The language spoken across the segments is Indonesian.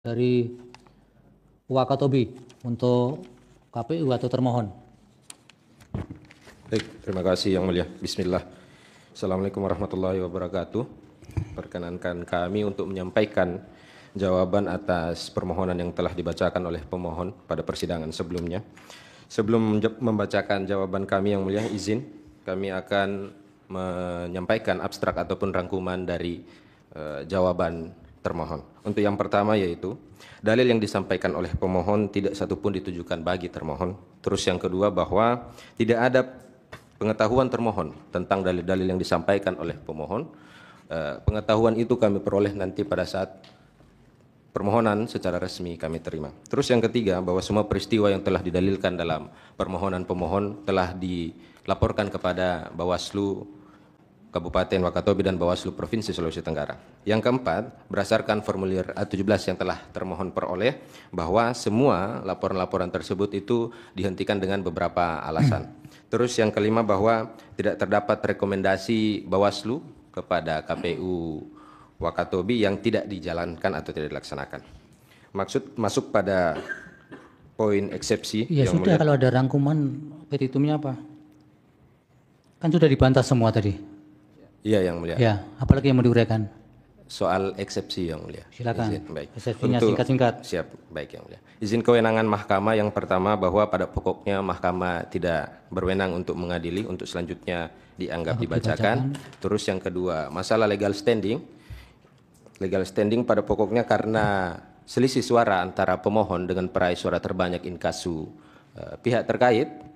dari Wakatobi untuk KPU atau termohon. Baik, terima kasih Yang Mulia. Bismillah. Assalamualaikum warahmatullahi wabarakatuh. Perkenankan kami untuk menyampaikan jawaban atas permohonan yang telah dibacakan oleh pemohon pada persidangan sebelumnya. Sebelum membacakan jawaban kami Yang Mulia, izin kami akan menyampaikan abstrak ataupun rangkuman dari jawaban termohon. Untuk yang pertama yaitu dalil yang disampaikan oleh pemohon tidak satupun ditujukan bagi termohon. Terus yang kedua bahwa tidak ada pengetahuan termohon tentang dalil-dalil yang disampaikan oleh pemohon. Pengetahuan itu kami peroleh nanti pada saat permohonan secara resmi kami terima. Terus yang ketiga bahwa semua peristiwa yang telah didalilkan dalam permohonan pemohon telah dilaporkan kepada Bawaslu Kabupaten Wakatobi dan Bawaslu Provinsi Sulawesi Tenggara. Yang keempat, berdasarkan formulir A17 yang telah termohon peroleh, bahwa semua laporan-laporan tersebut itu dihentikan dengan beberapa alasan. Terus yang kelima bahwa tidak terdapat rekomendasi Bawaslu kepada KPU Wakatobi yang tidak dijalankan atau tidak dilaksanakan. Masuk pada poin eksepsi. Ya sudah, kalau ada rangkuman petitumnya apa? Kan sudah dibantah semua tadi. Iya Yang Mulia. Ya, apalagi yang mau diuraikan? Soal eksepsi Yang Mulia. Silakan. Izin, baik. Eksepsinya singkat-singkat. Siap, baik Yang Mulia. Izin kewenangan mahkamah yang pertama bahwa pada pokoknya mahkamah tidak berwenang untuk mengadili, untuk selanjutnya dianggap dibacakan. Terus yang kedua, masalah legal standing. Legal standing pada pokoknya karena selisih suara antara pemohon dengan peraih suara terbanyak inkasu pihak terkait,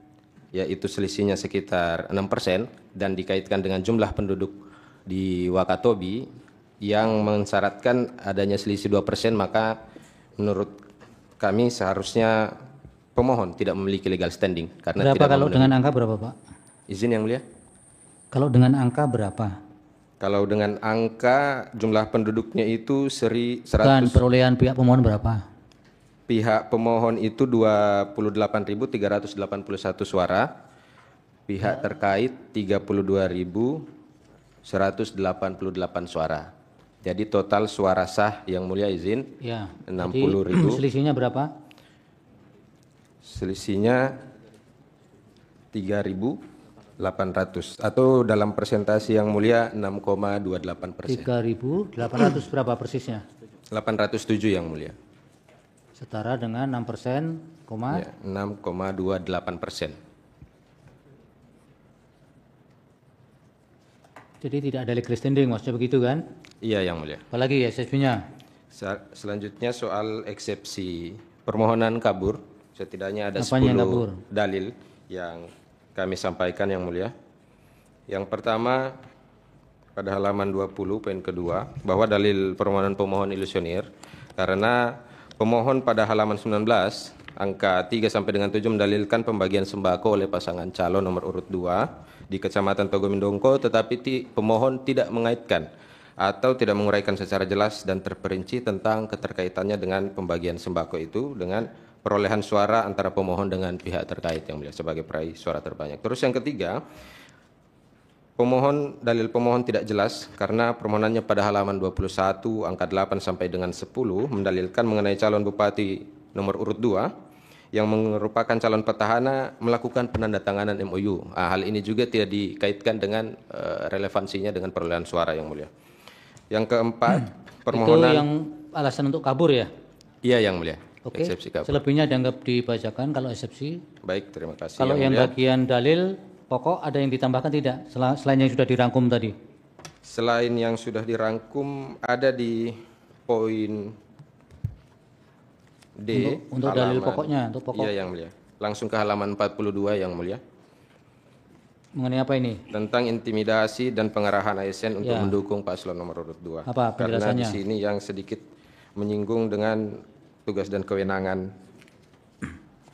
yaitu selisihnya sekitar 6% dan dikaitkan dengan jumlah penduduk di Wakatobi yang mensyaratkan adanya selisih 2%, maka menurut kami seharusnya pemohon tidak memiliki legal standing. Karena berapa tidak kalau memenuhi. Dengan angka berapa Pak? Izin Yang Mulia. Kalau dengan angka berapa? Kalau dengan angka jumlah penduduknya itu 100. Dan perolehan pihak pemohon berapa? Pihak pemohon itu 28.381 suara, pihak terkait 32.188 suara. Jadi total suara sah Yang Mulia izin Ya. 60.000. Selisihnya berapa? Selisihnya 3.800 atau dalam persentase Yang Mulia 6,28%. 3.800 berapa persisnya? 807 Yang Mulia. Setara dengan 6%, Ya, 6,28%. Jadi tidak ada legal standing, maksudnya begitu kan? Iya Yang Mulia. Apalagi eksepsinya? Selanjutnya soal eksepsi permohonan kabur, setidaknya ada Apanya 10 yang kabur? dalil yang kami sampaikan Yang Mulia. Yang pertama pada halaman 20 poin kedua bahwa dalil permohonan pemohon ilusioner karena pemohon pada halaman 19 angka 3 sampai dengan 7 mendalilkan pembagian sembako oleh pasangan calon nomor urut 2 di Kecamatan Togomindongko, tetapi pemohon tidak mengaitkan atau tidak menguraikan secara jelas dan terperinci tentang keterkaitannya dengan pembagian sembako itu dengan perolehan suara antara pemohon dengan pihak terkait Yang Mulia sebagai peraih suara terbanyak. Terus yang ketiga, dalil pemohon tidak jelas karena permohonannya pada halaman 21 angka 8 sampai dengan 10 mendalilkan mengenai calon bupati nomor urut 2 yang merupakan calon petahana melakukan penandatanganan MOU. Hal ini juga tidak dikaitkan dengan relevansinya dengan perolehan suara Yang Mulia. Yang keempat, permohonan itu yang alasan untuk kabur ya? Iya Yang Mulia. Oke. Eksepsi kabur. Selebihnya dianggap dibacakan kalau eksepsi. Baik, terima kasih. Kalau yang Mulia. bagian dalil pokok ada yang ditambahkan tidak selain yang sudah dirangkum tadi? Selain yang sudah dirangkum ada di poin D. Untuk dalil pokoknya, untuk pokok. Iya Yang Mulia. Langsung ke halaman 42 Yang Mulia. Mengenai apa ini? Tentang intimidasi dan pengarahan ASN untuk Ya. mendukung paslon nomor urut 2. Apa Karena di penjelasannya? sini yang sedikit menyinggung dengan tugas dan kewenangan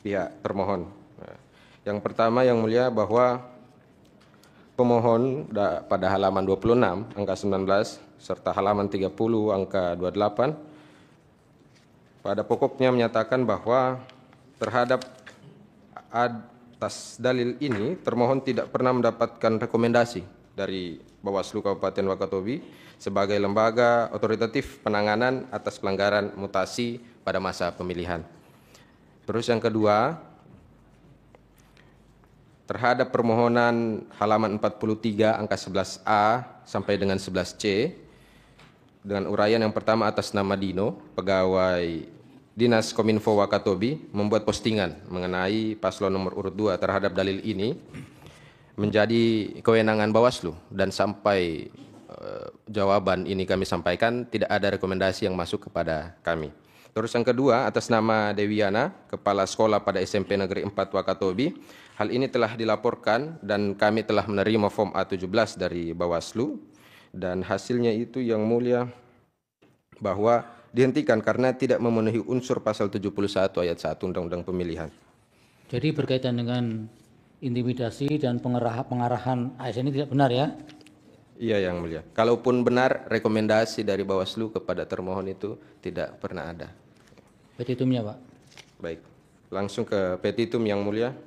pihak termohon. Nah, yang pertama Yang Mulia bahwa pemohon pada halaman 26 angka 19 serta halaman 30 angka 28 pada pokoknya menyatakan bahwa terhadap atas dalil ini termohon tidak pernah mendapatkan rekomendasi dari Bawaslu Kabupaten Wakatobi sebagai lembaga otoritatif penanganan atas pelanggaran mutasi pada masa pemilihan. Terus yang kedua, terhadap permohonan halaman 43 angka 11A sampai dengan 11C, dengan uraian yang pertama atas nama Dino, pegawai Dinas Kominfo Wakatobi, membuat postingan mengenai paslon nomor urut 2 terhadap dalil ini menjadi kewenangan Bawaslu, dan sampai jawaban ini kami sampaikan tidak ada rekomendasi yang masuk kepada kami. Terus yang kedua, atas nama Dewiana, Kepala Sekolah pada SMP Negeri 4 Wakatobi, hal ini telah dilaporkan dan kami telah menerima form A17 dari Bawaslu, dan hasilnya itu yang mulia bahwa dihentikan karena tidak memenuhi unsur pasal 71 ayat 1 Undang-Undang Pemilihan. Jadi berkaitan dengan intimidasi dan pengarahan ASN ini tidak benar ya? Iya yang mulia. Kalaupun benar, rekomendasi dari Bawaslu kepada termohon itu tidak pernah ada. Petitumnya Pak. Baik, langsung ke petitum yang mulia.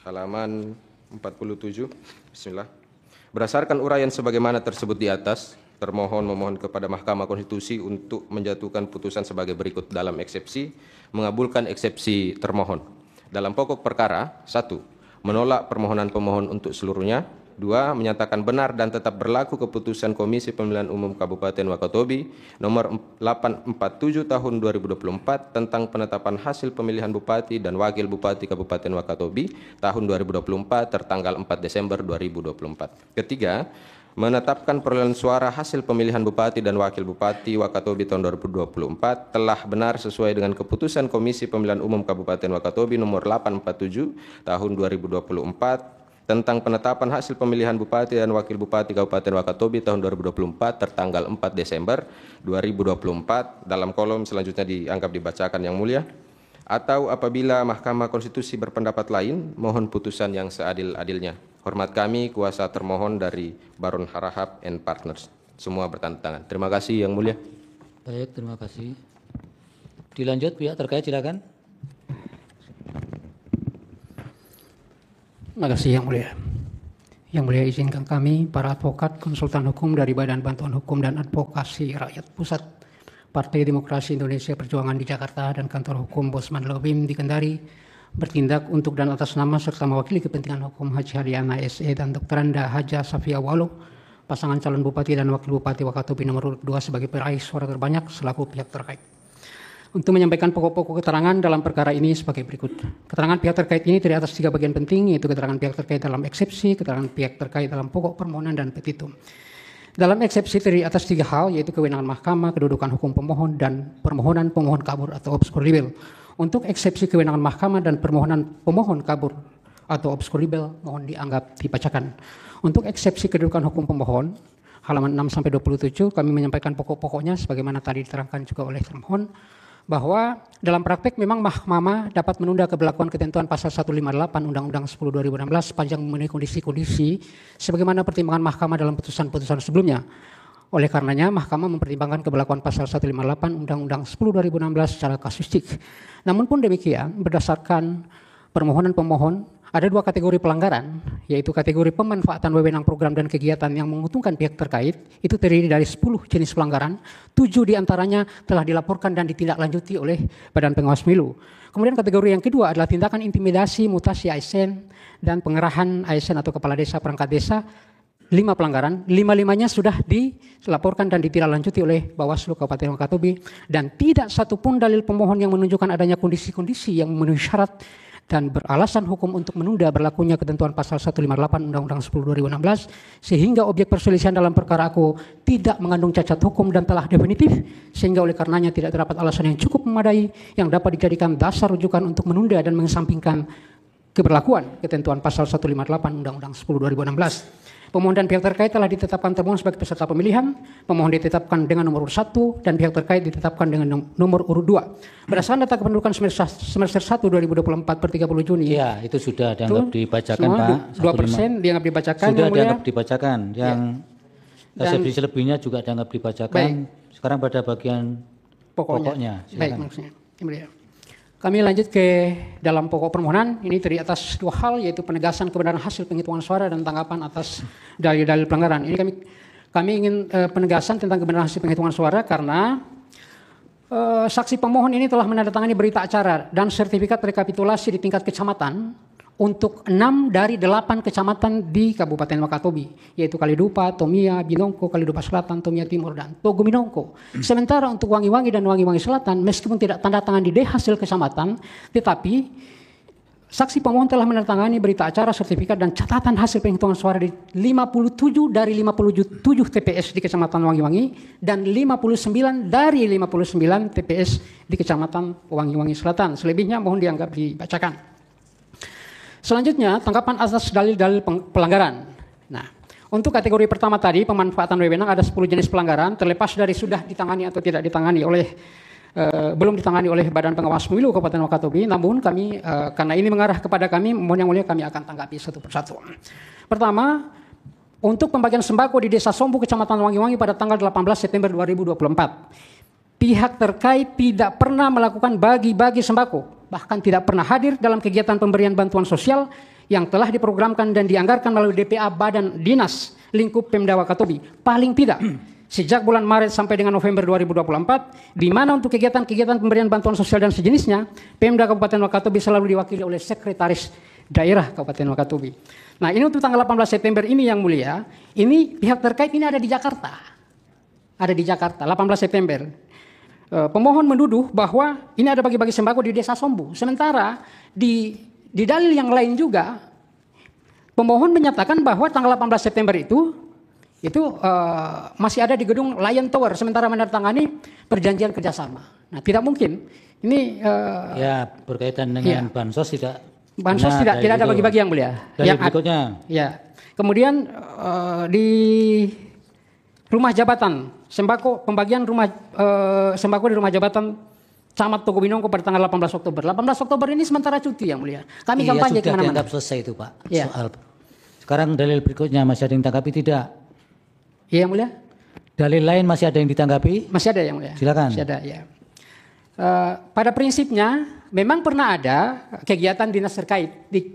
Halaman 47, bismillah. Berdasarkan uraian sebagaimana tersebut di atas, termohon memohon kepada Mahkamah Konstitusi untuk menjatuhkan putusan sebagai berikut dalam eksepsi, mengabulkan eksepsi termohon. Dalam pokok perkara, 1. Menolak permohonan pemohon untuk seluruhnya. 2. Menyatakan benar dan tetap berlaku keputusan Komisi Pemilihan Umum Kabupaten Wakatobi nomor 847 tahun 2024 tentang penetapan hasil pemilihan Bupati dan Wakil Bupati Kabupaten Wakatobi tahun 2024 tertanggal 4 Desember 2024. Ketiga, menetapkan perolehan suara hasil pemilihan Bupati dan Wakil Bupati Wakatobi tahun 2024 telah benar sesuai dengan keputusan Komisi Pemilihan Umum Kabupaten Wakatobi nomor 847 tahun 2024 tentang penetapan hasil pemilihan Bupati dan Wakil Bupati Kabupaten Wakatobi tahun 2024 tertanggal 4 Desember 2024, dalam kolom selanjutnya dianggap dibacakan yang mulia. Atau apabila Mahkamah Konstitusi berpendapat lain, mohon putusan yang seadil-adilnya. Hormat kami, kuasa termohon dari Baron Harahap and Partners. Semua bertanda tangan. Terima kasih yang mulia. Baik, terima kasih. Dilanjut pihak terkait, silakan. Terima kasih yang mulia. Yang mulia izinkan kami, para advokat, konsultan hukum dari Badan Bantuan Hukum dan Advokasi Rakyat Pusat, Partai Demokrasi Indonesia Perjuangan di Jakarta, dan kantor hukum Bosman Lobim di Kendari, bertindak untuk dan atas nama serta mewakili kepentingan hukum Haji Hariana SE dan Dr. Anda Haja Safia Walo, pasangan calon Bupati dan Wakil Bupati Wakatobi nomor 2 sebagai peraih suara terbanyak selaku pihak terkait. Untuk menyampaikan pokok-pokok keterangan dalam perkara ini sebagai berikut. Keterangan pihak terkait ini terdiri atas 3 bagian penting, yaitu keterangan pihak terkait dalam eksepsi, keterangan pihak terkait dalam pokok permohonan, dan petitum. Dalam eksepsi terdiri atas 3 hal, yaitu kewenangan mahkamah, kedudukan hukum pemohon, dan permohonan pemohon kabur atau obscure libel. Untuk eksepsi kewenangan mahkamah dan permohonan pemohon kabur atau obscure libel, mohon dianggap dibacakan. Untuk eksepsi kedudukan hukum pemohon, halaman 6-27, kami menyampaikan pokok-pokoknya sebagaimana tadi diterangkan juga oleh termohon, bahwa dalam praktek memang mahkamah dapat menunda keberlakuan ketentuan pasal 158 Undang-Undang 10 2016 sepanjang memenuhi kondisi-kondisi sebagaimana pertimbangan mahkamah dalam putusan-putusan sebelumnya. Oleh karenanya, mahkamah mempertimbangkan keberlakuan pasal 158 Undang-Undang 10 2016 secara kasuistik. Namun pun demikian, berdasarkan permohonan pemohon, ada 2 kategori pelanggaran, yaitu kategori pemanfaatan wewenang program dan kegiatan yang menguntungkan pihak terkait, itu terdiri dari 10 jenis pelanggaran, 7 diantaranya telah dilaporkan dan ditindaklanjuti oleh Badan Pengawas Pemilu. Kemudian kategori yang kedua adalah tindakan intimidasi, mutasi ASN, dan pengerahan ASN atau kepala desa perangkat desa, 5 pelanggaran, 5-5-nya sudah dilaporkan dan ditindaklanjuti oleh Bawaslu Kabupaten Wakatobi, dan tidak satupun dalil pemohon yang menunjukkan adanya kondisi-kondisi yang memenuhi syarat dan beralasan hukum untuk menunda berlakunya ketentuan pasal 158 Undang-Undang 10 2016 sehingga objek perselisihan dalam perkara aku tidak mengandung cacat hukum dan telah definitif, sehingga oleh karenanya tidak terdapat alasan yang cukup memadai yang dapat dijadikan dasar rujukan untuk menunda dan mengesampingkan keberlakuan ketentuan pasal 158 Undang-Undang 10 2016. Pemohon dan pihak terkait telah ditetapkan termohon sebagai peserta pemilihan, pemohon ditetapkan dengan nomor urut 1 dan pihak terkait ditetapkan dengan nomor urut 2. Berdasarkan data kependudukan semester 1 2024 per 30 Juni. Ya, itu sudah dianggap dibacakan Pak. 2% dianggap dibacakan. Sudah dianggap dibacakan. Yang eksepsi Dan- selebihnya juga dianggap dibacakan. Baik. Sekarang pada bagian pokoknya. Baik, Silakan. maksudnya. Yang mulia. Kami lanjut ke dalam pokok permohonan. Ini terdiri atas dua hal, yaitu penegasan kebenaran hasil penghitungan suara dan tanggapan atas dalil-dalil pelanggaran. Ini kami ingin penegasan tentang kebenaran hasil penghitungan suara karena saksi pemohon ini telah menandatangani berita acara dan sertifikat rekapitulasi di tingkat kecamatan untuk 6 dari 8 kecamatan di Kabupaten Wakatobi, yaitu Kalidupa, Tomia, Binongko, Kalidupa Selatan, Tomia Timur, dan Togo Binongko. Sementara untuk Wangi-Wangi dan Wangi-Wangi Selatan, meskipun tidak tanda tangan di D hasil kecamatan, tetapi saksi pemohon telah menandatangani berita acara, sertifikat, dan catatan hasil penghitungan suara di 57 dari 57 TPS di Kecamatan Wangi-Wangi dan 59 dari 59 TPS di Kecamatan Wangi-Wangi Selatan. Selebihnya mohon dianggap dibacakan. Selanjutnya, tanggapan atas dalil-dalil pelanggaran. Nah, untuk kategori pertama tadi, pemanfaatan wewenang, ada 10 jenis pelanggaran, terlepas dari sudah ditangani atau tidak ditangani oleh, belum ditangani oleh Badan Pengawas Pemilu Kabupaten Wakatobi, namun kami, karena ini mengarah kepada kami, mohon yang mulia kami akan tanggapi satu persatu. Pertama, untuk pembagian sembako di Desa Sombu, Kecamatan Wangi-Wangi pada tanggal 18 September 2024. Pihak terkait tidak pernah melakukan bagi-bagi sembako, bahkan tidak pernah hadir dalam kegiatan pemberian bantuan sosial yang telah diprogramkan dan dianggarkan melalui DPA Badan Dinas Lingkup Pemda Wakatobi. Paling tidak sejak bulan Maret sampai dengan November 2024, di mana untuk kegiatan-kegiatan pemberian bantuan sosial dan sejenisnya, Pemda Kabupaten Wakatobi selalu diwakili oleh Sekretaris Daerah Kabupaten Wakatobi. Nah, ini untuk tanggal 18 September ini yang mulia, ini pihak terkait ini ada di Jakarta. Ada di Jakarta, 18 September. Pemohon menuduh bahwa ini ada bagi-bagi sembako di Desa Sombu. Sementara di dalil yang lain juga, pemohon menyatakan bahwa tanggal 18 September itu masih ada di gedung Lion Tower, sementara menandatangani perjanjian kerjasama. Nah, tidak mungkin. Ini ya berkaitan dengan bansos tidak. Bansos tidak ada bagi-bagi yang mulia. Dalil berikutnya. Ya. Kemudian di rumah jabatan sembako, pembagian sembako di rumah jabatan Camat Togo Binongko pada tanggal 18 Oktober. 18 Oktober ini sementara cuti yang mulia. Kami kampanye sudah kemana-mana. dianggap selesai itu Pak. Ya. Soal. Sekarang dalil berikutnya masih ada yang ditanggapi tidak? Iya yang mulia. Dalil lain masih ada yang ditanggapi? Masih ada yang mulia. Silakan. Masih ada ya. Pada prinsipnya memang pernah ada kegiatan dinas terkait di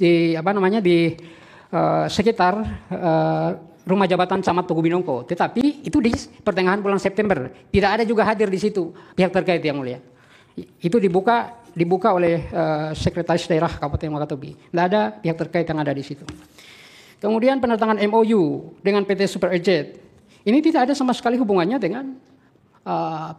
sekitar rumah jabatan Camat Togo Binongko, tetapi itu di pertengahan bulan September. Tidak ada juga hadir di situ pihak terkait yang mulia. Itu dibuka oleh Sekretaris Daerah Kabupaten Wakatobi. Tidak ada pihak terkait yang ada di situ. Kemudian penandatangan MOU dengan PT Super Agent. Ini tidak ada sama sekali hubungannya dengan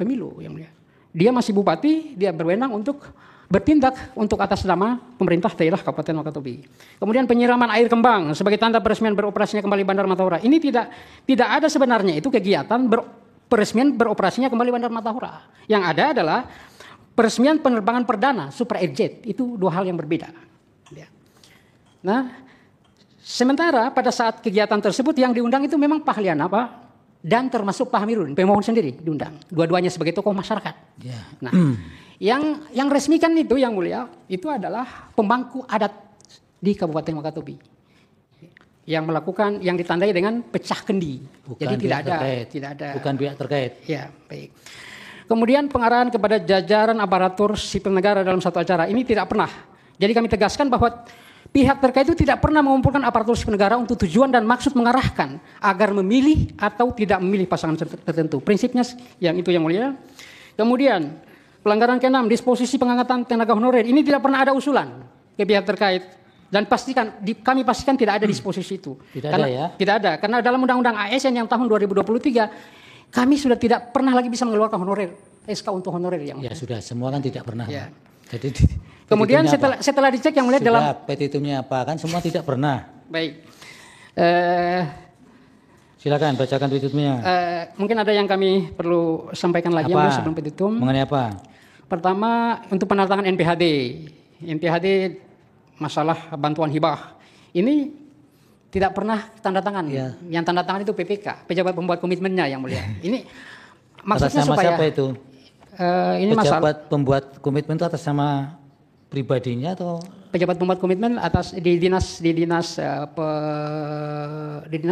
pemilu yang mulia. Dia masih bupati, dia berwenang untuk bertindak untuk atas nama pemerintah daerah Kabupaten Wakatobi. Kemudian penyiraman air kembang sebagai tanda peresmian beroperasinya kembali Bandar Matahura. Ini tidak ada sebenarnya itu kegiatan peresmian beroperasinya kembali Bandar Matahura. Yang ada adalah peresmian penerbangan perdana Super Jet. Itu dua hal yang berbeda. Nah, sementara pada saat kegiatan tersebut yang diundang itu memang Pak Haliana, Pak, dan termasuk Pak Hamirudin, pemohon sendiri diundang. Dua-duanya sebagai tokoh masyarakat. Yeah. Nah, yang resmikan itu yang mulia itu adalah pemangku adat di Kabupaten Wakatobi yang melakukan, yang ditandai dengan pecah kendi. Bukan. Jadi tidak ada. Bukan pihak terkait. Ya, baik. Kemudian pengarahan kepada jajaran aparatur sipil negara dalam satu acara ini tidak pernah. Jadi kami tegaskan bahwa pihak terkait itu tidak pernah mengumpulkan aparatur sipil negara untuk tujuan dan maksud mengarahkan agar memilih atau tidak memilih pasangan tertentu. Prinsipnya yang itu yang mulia. Kemudian pelanggaran ke-6, disposisi pengangkatan tenaga honorer. Ini tidak pernah ada usulan ke pihak terkait dan kami pastikan tidak ada disposisi itu. Tidak ada, karena dalam Undang-Undang ASN yang tahun 2023 kami sudah tidak pernah lagi bisa mengeluarkan honorer, SK untuk honorer yang. Ya sudah, semua kan tidak pernah. Ya. Jadi kemudian setelah dicek yang mulia dalam petitumnya apa kan semua tidak pernah. Baik. Silakan bacakan petitumnya. Mungkin ada yang kami perlu sampaikan lagi yang sebelum petitum. Mengenai apa? Pertama untuk penandatangan NPHD masalah bantuan hibah. Ini tidak pernah tanda tangan. Ya. Yang tanda tangan itu PPK, pejabat pembuat komitmennya yang mulia. Ini maksudnya atas nama supaya siapa itu? Ini pejabat pembuat komitmen itu atas nama pribadinya atau pejabat pembuat komitmen atas di dinas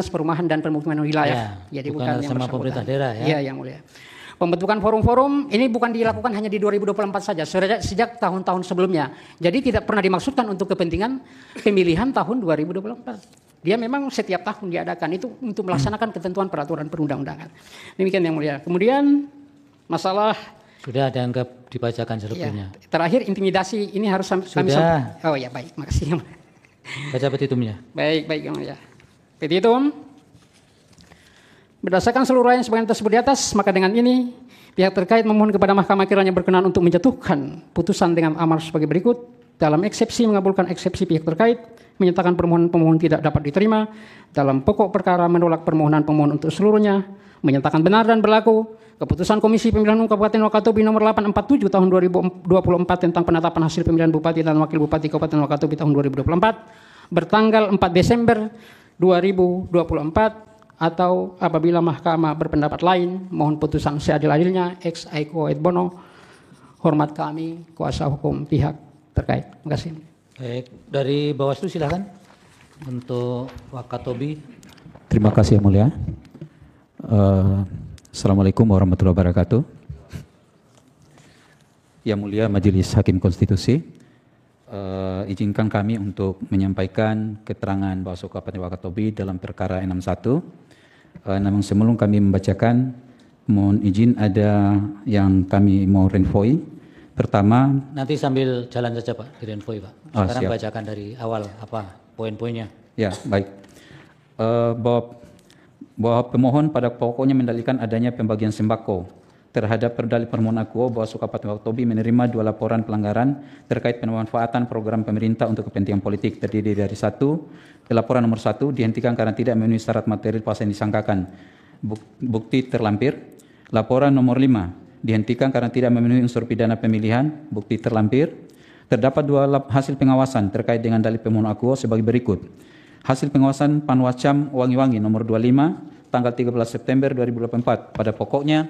perumahan dan permukiman wilayah. Ya, jadi bukan sama pemerintah daerah ya. Iya yang mulia. Pembentukan forum-forum ini bukan dilakukan hanya di 2024 saja, sejak tahun-tahun sebelumnya. Jadi tidak pernah dimaksudkan untuk kepentingan pemilihan tahun 2024. Dia memang setiap tahun diadakan itu untuk melaksanakan ketentuan peraturan perundang-undangan. Demikian yang mulia. Kemudian masalah Sudah dianggap dibacakan selebihnya. ya, terakhir intimidasi ini harus kami Sudah. Oh ya baik, makasih yang mulia. Baca petitumnya. Baik yang mulia. Petitum. Berdasarkan seluruh yang sebagaimana tersebut di atas, maka dengan ini pihak terkait memohon kepada Mahkamah kiranya berkenan untuk menjatuhkan putusan dengan amar sebagai berikut. Dalam eksepsi mengabulkan eksepsi pihak terkait, menyatakan permohonan pemohon tidak dapat diterima. Dalam pokok perkara menolak permohonan pemohon untuk seluruhnya, menyatakan benar dan berlaku keputusan Komisi Pemilihan Umum Kabupaten Wakatobi nomor 847 tahun 2024 tentang penetapan hasil pemilihan Bupati dan Wakil Bupati Kabupaten Wakatobi tahun 2024 bertanggal 4 Desember 2024 atau apabila Mahkamah berpendapat lain, mohon putusan seadil-adilnya ex aequo et bono. Hormat kami, kuasa hukum pihak terkait. Terima kasih. Baik, dari Bawaslu silakan untuk Wakatobi. Terima kasih yang mulia. Assalamualaikum warahmatullahi wabarakatuh. Yang mulia Majelis Hakim Konstitusi, izinkan kami untuk menyampaikan keterangan Bawaslu Kabupaten Wakatobi dalam perkara 61. Namun sebelum kami membacakan, mohon izin ada yang kami mau renvoi. Pertama, Nanti sambil jalan saja Pak, direnvoi Pak. Sekarang siap. bacakan dari awal apa poin-poinnya. ya baik, bahwa pemohon pada pokoknya mendalilkan adanya pembagian sembako terhadap perdali permohonan akuo Bawaslu Kabupaten Wakatobi menerima 2 laporan pelanggaran terkait pemanfaatan program pemerintah untuk kepentingan politik, terdiri dari 1, laporan nomor 1 dihentikan karena tidak memenuhi syarat material pasal yang disangkakan, bukti terlampir. Laporan nomor 5 dihentikan karena tidak memenuhi unsur pidana pemilihan, bukti terlampir. Terdapat 2 hasil pengawasan terkait dengan dalil pemohon akuo sebagai berikut. Hasil pengawasan Panwascam Wangi-Wangi nomor 25 tanggal 13 September 2024 pada pokoknya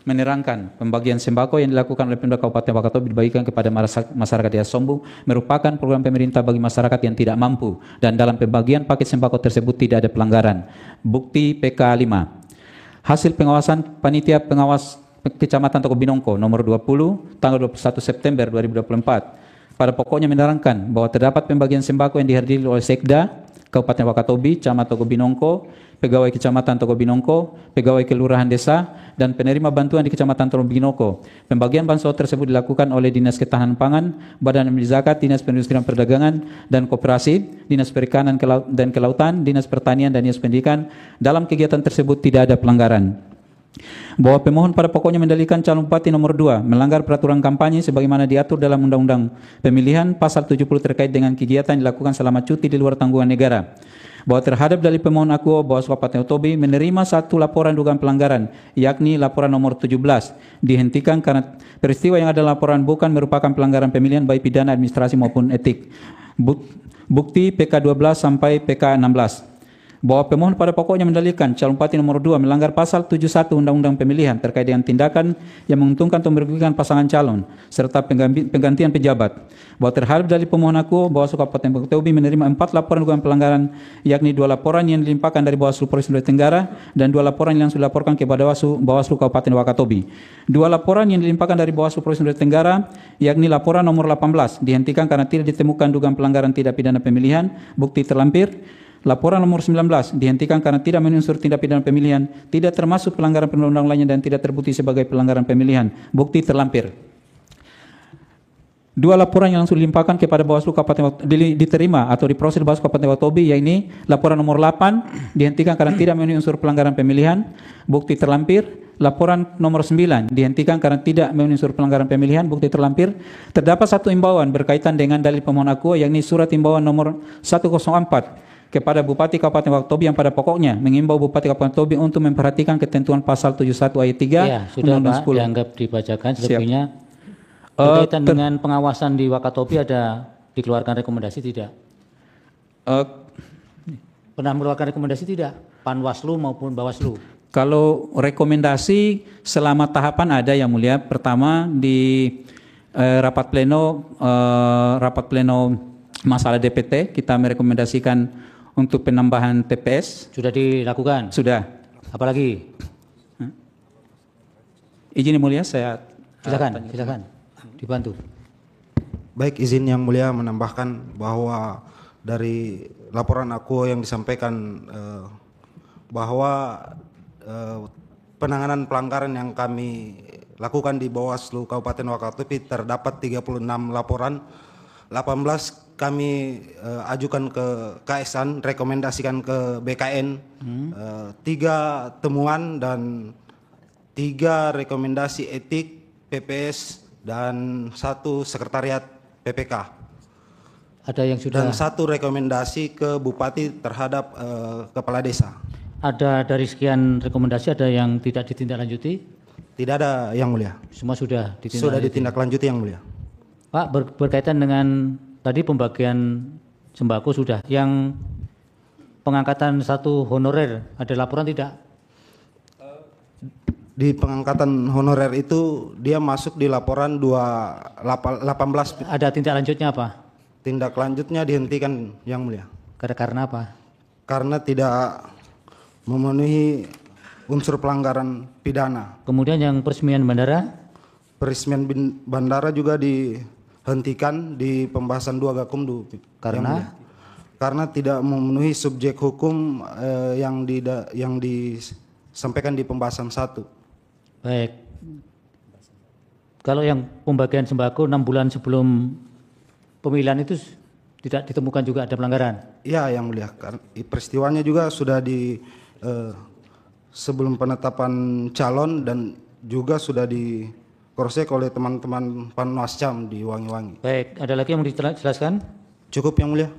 menerangkan pembagian sembako yang dilakukan oleh Pemda Kabupaten Wakatobi dibagikan kepada masyarakat Desa Sombu merupakan program pemerintah bagi masyarakat yang tidak mampu, dan dalam pembagian paket sembako tersebut tidak ada pelanggaran. Bukti PK 5. Hasil pengawasan Panitia Pengawas Kecamatan Toko Binongko nomor 20 tanggal 21 September 2024 pada pokoknya menerangkan bahwa terdapat pembagian sembako yang dihadiri oleh Sekda Kabupaten Wakatobi, Camat Toko Binongko, pegawai Kecamatan Toko Binongko, pegawai Kelurahan Desa, dan penerima bantuan di Kecamatan Toko Binongko. Pembagian bansos tersebut dilakukan oleh Dinas Ketahanan Pangan, Badan Amil Zakat, Dinas Perindustrian Perdagangan dan Koperasi, Dinas Perikanan dan Kelautan, Dinas Pertanian dan Dinas Pendidikan. Dalam kegiatan tersebut tidak ada pelanggaran. Bahwa pemohon pada pokoknya mendalilkan calon bupati nomor 2 melanggar peraturan kampanye sebagaimana diatur dalam Undang-Undang Pemilihan pasal 70 terkait dengan kegiatan dilakukan selama cuti di luar tanggungan negara. Bahwa terhadap dalil pemohon akuo Bawaslu Kabupaten Wakatobi menerima 1 laporan dugaan pelanggaran, yakni laporan nomor 17 dihentikan karena peristiwa yang ada laporan bukan merupakan pelanggaran pemilihan baik pidana, administrasi maupun etik. Bukti PK 12 sampai PK 16. Bahwa pemohon pada pokoknya mendalilkan calon bupati nomor 2 melanggar pasal 71 Undang-Undang Pemilihan terkait dengan tindakan yang menguntungkan atau merugikan pasangan calon serta penggantian pejabat. Bahwa terhadap dalil pemohon akuo Bawaslu Kabupaten Wakatobi menerima 4 laporan dugaan pelanggaran, yakni 2 laporan yang dilimpahkan dari Bawaslu Provinsi Sulawesi Tenggara dan 2 laporan yang langsung dilaporkan kepada Bawaslu Kabupaten Wakatobi. 2 laporan yang dilimpahkan dari Bawaslu Provinsi Sulawesi Tenggara, yakni laporan nomor 18 dihentikan karena tidak ditemukan dugaan pelanggaran tidak pidana pemilihan, bukti terlampir. Laporan nomor 19 dihentikan karena tidak memenuhi unsur tindak pidana pemilihan, tidak termasuk pelanggaran perundang-undangan lainnya dan tidak terbukti sebagai pelanggaran pemilihan, bukti terlampir. 2 laporan yang langsung dilimpahkan kepada Bawaslu Kabupaten diterima atau diproses Bawaslu Kabupaten Wakatobi, yaitu laporan nomor 8 dihentikan karena tidak memenuhi unsur pelanggaran pemilihan, bukti terlampir. Laporan nomor 9 dihentikan karena tidak memenuhi unsur pelanggaran pemilihan, bukti terlampir. Terdapat 1 imbauan berkaitan dengan dalil pemohon akuo, yakni surat imbauan nomor 104 kepada Bupati Kabupaten Wakatobi yang pada pokoknya mengimbau Bupati Kabupaten Wakatobi untuk memperhatikan ketentuan pasal 71 ayat 3 Ya, sudah Pak, 10. dianggap dibacakan selebihnya. Berkaitan dengan pengawasan di Wakatobi ada dikeluarkan rekomendasi tidak? Pernah mengeluarkan rekomendasi tidak? Panwaslu maupun Bawaslu? Kalau rekomendasi selama tahapan ada yang mulia. Pertama di rapat pleno masalah DPT kita merekomendasikan untuk penambahan TPS. Sudah dilakukan? Sudah. Apalagi? Izin Yang Mulia, saya Silakan, silakan. Dibantu. Baik, izin Yang Mulia menambahkan bahwa dari laporan aku yang disampaikan bahwa penanganan pelanggaran yang kami lakukan di Bawaslu Kabupaten Wakatobi terdapat 36 laporan, 18 kami ajukan ke KSN, rekomendasikan ke BKN, 3 temuan dan 3 rekomendasi etik PPS dan 1 sekretariat PPK. Ada yang sudah. Dan 1 rekomendasi ke Bupati terhadap kepala desa. Ada dari sekian rekomendasi ada yang tidak ditindaklanjuti? Tidak ada Yang Mulia. Semua sudah ditindaklanjuti. Sudah ditindaklanjuti Yang Mulia. Pak, berkaitan dengan tadi pembagian sembako sudah. Yang pengangkatan 1 honorer, ada laporan tidak? Di pengangkatan honorer itu dia masuk di laporan 18. Ada tindak lanjutnya apa? Tindak lanjutnya dihentikan Yang Mulia. Karena apa? Karena tidak memenuhi unsur pelanggaran pidana. Kemudian yang peresmian bandara? Peresmian bandara juga dihentikan di pembahasan 2 Gakumdu. Karena? Karena tidak memenuhi subjek hukum yang disampaikan di pembahasan 1. Baik. Kalau yang pembagian sembako 6 bulan sebelum pemilihan itu tidak ditemukan juga ada pelanggaran? Iya Yang Mulia. Peristiwanya juga sudah sebelum penetapan calon dan juga sudah dikrosek oleh teman-teman Panwascam di Wangi-Wangi. Baik, ada lagi yang mau dijelaskan? Cukup Yang Mulia.